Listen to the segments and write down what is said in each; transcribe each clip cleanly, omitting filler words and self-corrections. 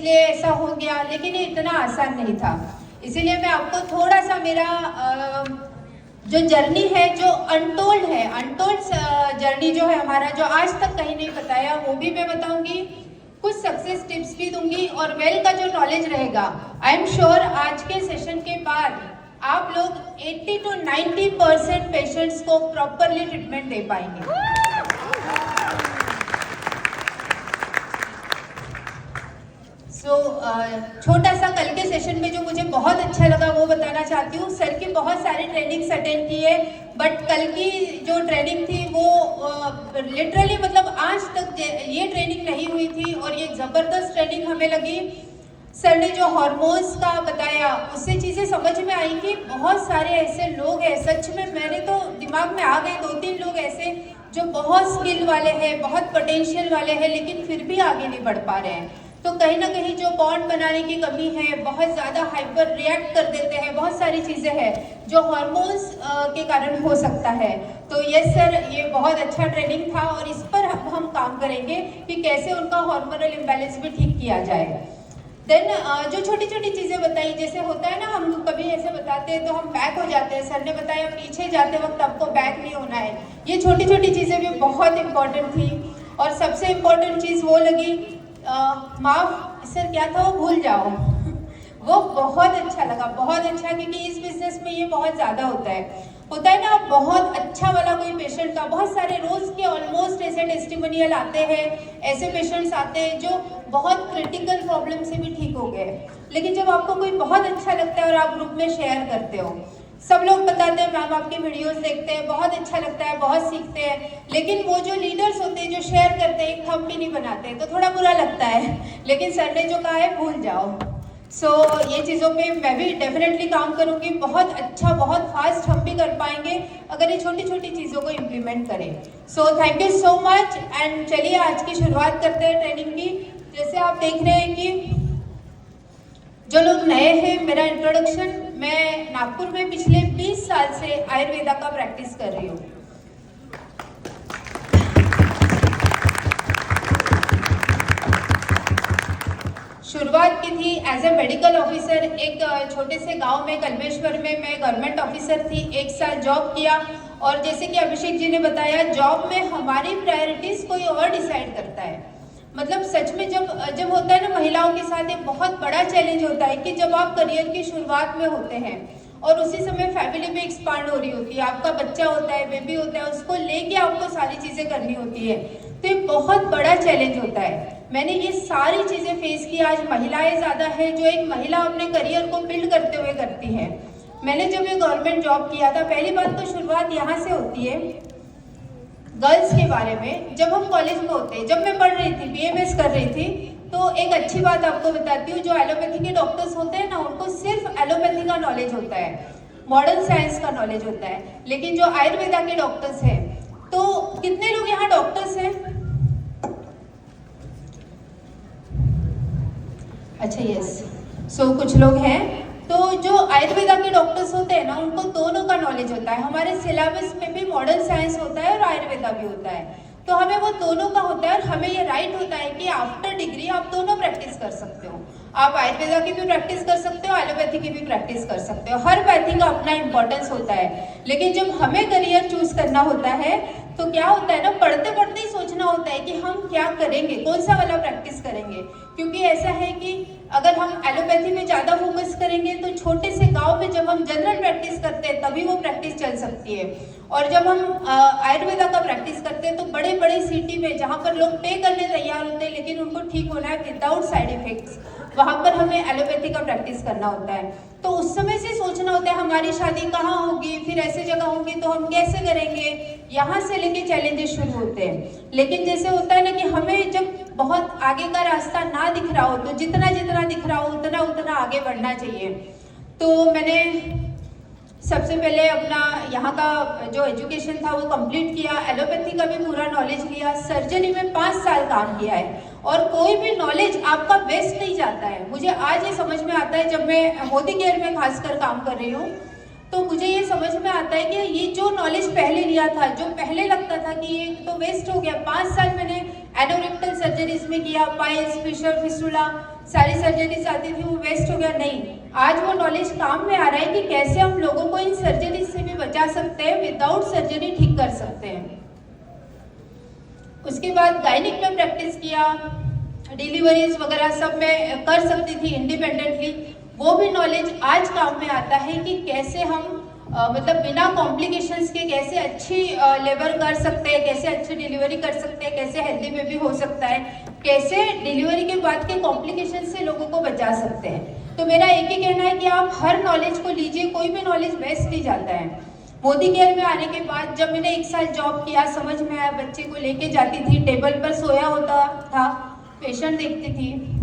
इसलिए ऐसा हो गया, लेकिन ये इतना आसान नहीं था। इसीलिए मैं आपको थोड़ा सा मेरा जो जर्नी है, जो अनटोल्ड है, अनटोल्ड जर्नी जो है हमारा, जो आज तक कहीं नहीं बताया, वो भी मैं बताऊंगी। कुछ सक्सेस टिप्स भी दूंगी और वेल का जो नॉलेज रहेगा, आई एम श्योर आज के सेशन के बाद आप लोग 80 to 90% पेशेंट्स को प्रॉपरली ट्रीटमेंट दे पाएंगे। छोटा सा कल के सेशन में जो मुझे बहुत अच्छा लगा वो बताना चाहती हूँ। सर की बहुत सारी ट्रेनिंग्स अटेंड की है, बट कल की जो ट्रेनिंग थी वो लिटरली मतलब आज तक ये ट्रेनिंग नहीं हुई थी और ये ज़बरदस्त ट्रेनिंग हमें लगी। सर ने जो हार्मोन्स का बताया उससे चीज़ें समझ में आई कि बहुत सारे ऐसे लोग हैं, सच में मेरे तो दिमाग में आ गए 2-3 लोग ऐसे जो बहुत स्किल वाले हैं, बहुत पोटेंशियल वाले हैं, लेकिन फिर भी आगे नहीं बढ़ पा रहे हैं। तो कहीं ना कहीं जो बॉन्ड बनाने की कमी है, बहुत ज़्यादा हाइपर रिएक्ट कर देते हैं, बहुत सारी चीज़ें हैं जो हार्मोन्स के कारण हो सकता है। तो यस सर, ये बहुत अच्छा ट्रेनिंग था और इस पर हम काम करेंगे कि कैसे उनका हार्मोनल इम्बैलेंस भी ठीक किया जाए। देन जो छोटी छोटी चीज़ें बताई, जैसे होता है ना, हम कभी ऐसे बताते हैं तो हम बैक हो जाते हैं। सर ने बताया पीछे जाते वक्त आपको बैक नहीं होना है। ये छोटी छोटी चीज़ें भी बहुत इंपॉर्टेंट थी। और सबसे इम्पोर्टेंट चीज़ वो लगी, माफ सर क्या था वो भूल जाओ वो बहुत अच्छा लगा, बहुत अच्छा, क्योंकि इस बिजनेस में ये बहुत ज़्यादा होता है ना। बहुत अच्छा वाला कोई पेशेंट का, बहुत सारे रोज़ के ऑलमोस्ट ऐसे टेस्टिमोनियल आते हैं, ऐसे पेशेंट्स आते हैं जो बहुत क्रिटिकल प्रॉब्लम से भी ठीक हो गए। लेकिन जब आपको कोई बहुत अच्छा लगता है और आप ग्रुप में शेयर करते हो, सब लोग बताते हैं मैम आपके वीडियोस देखते हैं, बहुत अच्छा लगता है, बहुत सीखते हैं, लेकिन वो जो लीडर्स होते हैं जो शेयर करते हैं, एक थंब भी नहीं बनाते, तो थोड़ा बुरा लगता है। लेकिन सर ने जो कहा है भूल जाओ। ये चीज़ों पे मैं भी डेफिनेटली काम करूँगी। बहुत अच्छा, बहुत फास्ट हम भी कर पाएंगे अगर ये छोटी छोटी चीज़ों को इम्प्लीमेंट करें। Thank you so much. And चलिए आज की शुरुआत करते हैं ट्रेनिंग की। जैसे आप देख रहे हैं कि जो लोग नए हैं, मेरा इंट्रोडक्शन, मैं नागपुर में पिछले 20 साल से आयुर्वेदा का प्रैक्टिस कर रही हूँ। शुरुआत की थी एज ए मेडिकल ऑफिसर, एक छोटे से गांव में कल्मेश्वर में मैं गवर्नमेंट ऑफिसर थी। 1 साल जॉब किया और जैसे कि अभिषेक जी ने बताया, जॉब में हमारी प्रायोरिटीज कोई और डिसाइड करता है। मतलब सच में जब होता है ना, महिलाओं के साथ एक बहुत बड़ा चैलेंज होता है कि जब आप करियर की शुरुआत में होते हैं और उसी समय फैमिली में एक्सपांड हो रही होती है, आपका बच्चा होता है, बेबी होता है, उसको लेके आपको सारी चीज़ें करनी होती है, तो ये बहुत बड़ा चैलेंज होता है। मैंने ये सारी चीज़ें फेस की। आज महिलाएं ज़्यादा है जो एक महिला अपने करियर को बिल्ड करते हुए करती है। मैंने जब ये गवर्नमेंट जॉब किया था, पहली बात तो शुरुआत यहाँ से होती है गर्ल्स के बारे में। जब हम कॉलेज में होते, जब मैं पढ़ रही थी, BMS कर रही थी, तो एक अच्छी बात आपको बताती हूँ, जो एलोपैथी के डॉक्टर्स होते हैं ना, उनको सिर्फ एलोपैथी का नॉलेज होता है, मॉडर्न साइंस का नॉलेज होता है। लेकिन जो आयुर्वेदा के डॉक्टर्स हैं, तो कितने लोग यहाँ डॉक्टर्स हैं? अच्छा यस, कुछ लोग हैं। तो जो आयुर्वेदा के डॉक्टर्स होते हैं ना, उनको दोनों का नॉलेज होता है। हमारे सिलेबस में भी मॉडर्न साइंस होता है और आयुर्वेदा भी होता है, तो हमें वो दोनों का होता है और हमें ये राइट होता है कि आफ्टर डिग्री आप दोनों प्रैक्टिस कर सकते हो। आप आयुर्वेदा की भी प्रैक्टिस कर सकते हो, एलोपैथी की भी प्रैक्टिस कर सकते हो। हर पैथी का अपना इंपॉर्टेंस होता है। लेकिन जब हमें करियर चूज करना होता है तो क्या होता है ना, पढ़ते पढ़ते ही सोचना होता है कि हम क्या करेंगे, कौन सा वाला प्रैक्टिस करेंगे। क्योंकि ऐसा है कि अगर हम एलोपैथी में ज़्यादा फोकस करेंगे तो छोटे से गांव में जब हम जनरल प्रैक्टिस करते हैं तभी वो प्रैक्टिस चल सकती है। और जब हम आयुर्वेदा का प्रैक्टिस करते हैं तो बड़े बड़े सिटी में जहाँ पर लोग पे करने तैयार होते हैं लेकिन उनको ठीक होना है विदाउट साइड इफेक्ट्स, वहाँ पर हमें एलोपैथी का प्रैक्टिस करना होता है। तो उस समय से सोचना होता है हमारी शादी कहाँ होगी, फिर ऐसे जगह होगी तो हम कैसे करेंगे, यहाँ से लेके चैलेंजेस शुरू होते हैं। लेकिन जैसे होता है ना कि हमें जब बहुत आगे का रास्ता ना दिख रहा हो तो जितना जितना दिख रहा हो उतना उतना आगे बढ़ना चाहिए। तो मैंने सबसे पहले अपना यहाँ का जो एजुकेशन था वो कंप्लीट किया, एलोपैथी का भी पूरा नॉलेज लिया, सर्जरी में 5 साल काम किया है। और कोई भी नॉलेज आपका वेस्ट नहीं जाता है। मुझे आज ये समझ में आता है, जब मैं मोदी केयर में खासकर काम कर रही हूँ, तो मुझे ये समझ में आता है कि ये जो नॉलेज पहले लिया था, जो पहले लगता था कि ये तो वेस्ट हो गया, 5 साल मैंने एनोरेक्टल सर्जरीज में किया, पाइल्स, फिशर, फिस्टुला, सारी सर्जरीज आती थी वो वेस्ट हो गया, नहीं, आज वो नॉलेज काम में आ रहा है कि कैसे हम लोगों को इन सर्जरीज से भी बचा सकते हैं, विदाउट सर्जरी ठीक कर सकते हैं। उसके बाद गायनिक में प्रैक्टिस किया, डिलीवरीज वगैरह सब मैं कर सकती थी इंडिपेंडेंटली, वो भी नॉलेज आज काम में आता है कि कैसे हम मतलब बिना कॉम्प्लिकेशंस के कैसे अच्छी लेबर कर सकते हैं, कैसे अच्छी डिलीवरी कर सकते हैं, कैसे हेल्दी बेबी हो सकता है, कैसे डिलीवरी के बाद के कॉम्प्लिकेशन से लोगों को बचा सकते हैं। तो मेरा एक ही कहना है कि आप हर नॉलेज को लीजिए, कोई भी नॉलेज वेस्ट नहीं जाता है। मोदी केयर में आने के बाद जब मैंने 1 साल जॉब किया, समझ में आया, बच्चे को लेके जाती थी, टेबल पर सोया होता था, पेशेंट देखती थी।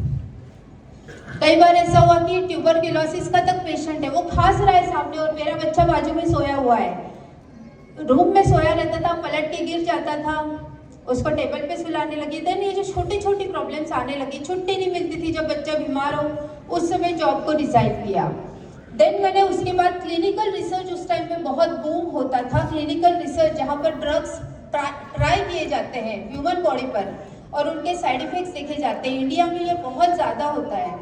कई बार ऐसा हुआ कि ट्यूबरक्लोसिस का तक पेशेंट है, वो खांस रहा है सामने और मेरा बच्चा बाजू में सोया हुआ है, रूम में सोया रहता था, पलट के गिर जाता था, उसको टेबल पे सुलाने लगी। देन ये जो छोटी छोटी प्रॉब्लम्स आने लगी, छुट्टी नहीं मिलती थी जब बच्चा बीमार हो, उस समय जॉब को रिजाइन किया। देन मैंने उसके बाद क्लिनिकल रिसर्च, उस टाइम पे बहुत बूम होता था क्लिनिकल रिसर्च, जहाँ पर ड्रग्स ट्राई किए जाते हैं ह्यूमन बॉडी पर और उनके साइड इफेक्ट्स देखे जाते हैं। इंडिया में ये बहुत ज़्यादा होता है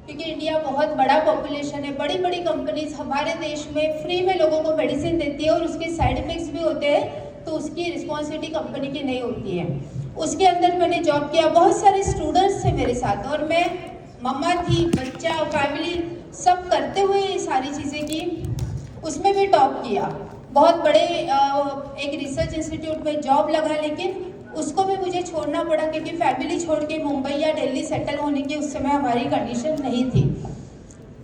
क्योंकि इंडिया बहुत बड़ा पॉपुलेशन है, बड़ी बड़ी कंपनीज हमारे देश में फ्री में लोगों को मेडिसिन देती है और उसके साइड इफेक्ट्स भी होते हैं, तो उसकी रिस्पॉन्सिबिलिटी कंपनी की नहीं होती है। उसके अंदर मैंने जॉब किया, बहुत सारे स्टूडेंट्स थे मेरे साथ और मैं मम्मा थी, बच्चा, फैमिली सब करते हुए ये सारी चीज़ें की, उसमें भी टॉप किया। बहुत बड़े एक रिसर्च इंस्टीट्यूट में जॉब लगा, लेकिन उसको भी मुझे छोड़ना पड़ा क्योंकि फैमिली छोड़ के मुंबई या दिल्ली सेटल होने की उस समय हमारी कंडीशन नहीं थी।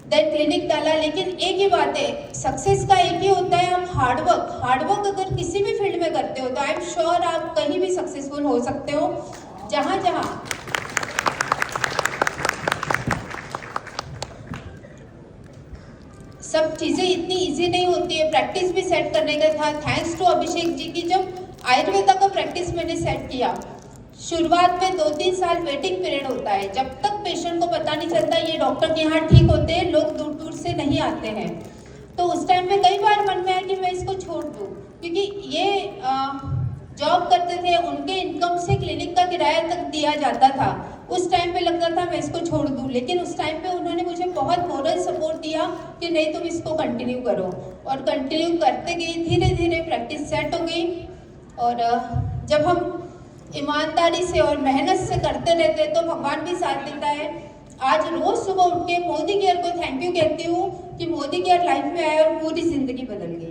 देन क्लिनिक डाला, लेकिन एक ही बात है, सक्सेस का एक ही होता है, आप हार्डवर्क अगर किसी भी फील्ड में करते हो तो आई एम श्योर आप कहीं भी सक्सेसफुल हो सकते हो। जहाँ सब चीज़ें इतनी इजी नहीं होती है, प्रैक्टिस भी सेट करने का था। थैंक्स टू अभिषेक जी की जब आयुर्वेदा का प्रैक्टिस मैंने सेट किया, शुरुआत में 2-3 साल वेटिंग पीरियड होता है, जब तक पेशेंट को पता नहीं चलता ये डॉक्टर के यहाँ ठीक होते हैं, लोग दूर दूर से नहीं आते हैं। तो उस टाइम पे कई बार मन में आया कि मैं इसको छोड़ दूँ, क्योंकि ये जॉब करते थे, उनके इनकम से क्लिनिक का किराया तक दिया जाता था। उस टाइम पे लगता था मैं इसको छोड़ दूं, लेकिन उस टाइम पे उन्होंने मुझे बहुत मोरल सपोर्ट दिया कि नहीं तुम इसको कंटिन्यू करो, और कंटिन्यू करते गई, धीरे धीरे प्रैक्टिस सेट हो गई। और जब हम ईमानदारी से और मेहनत से करते रहते तो भगवान भी साथ देता है। आज रोज सुबह उठ के मोदी केयर को थैंक यू कहती हूँ कि मोदी केयर लाइफ में आया और पूरी जिंदगी बदल गई।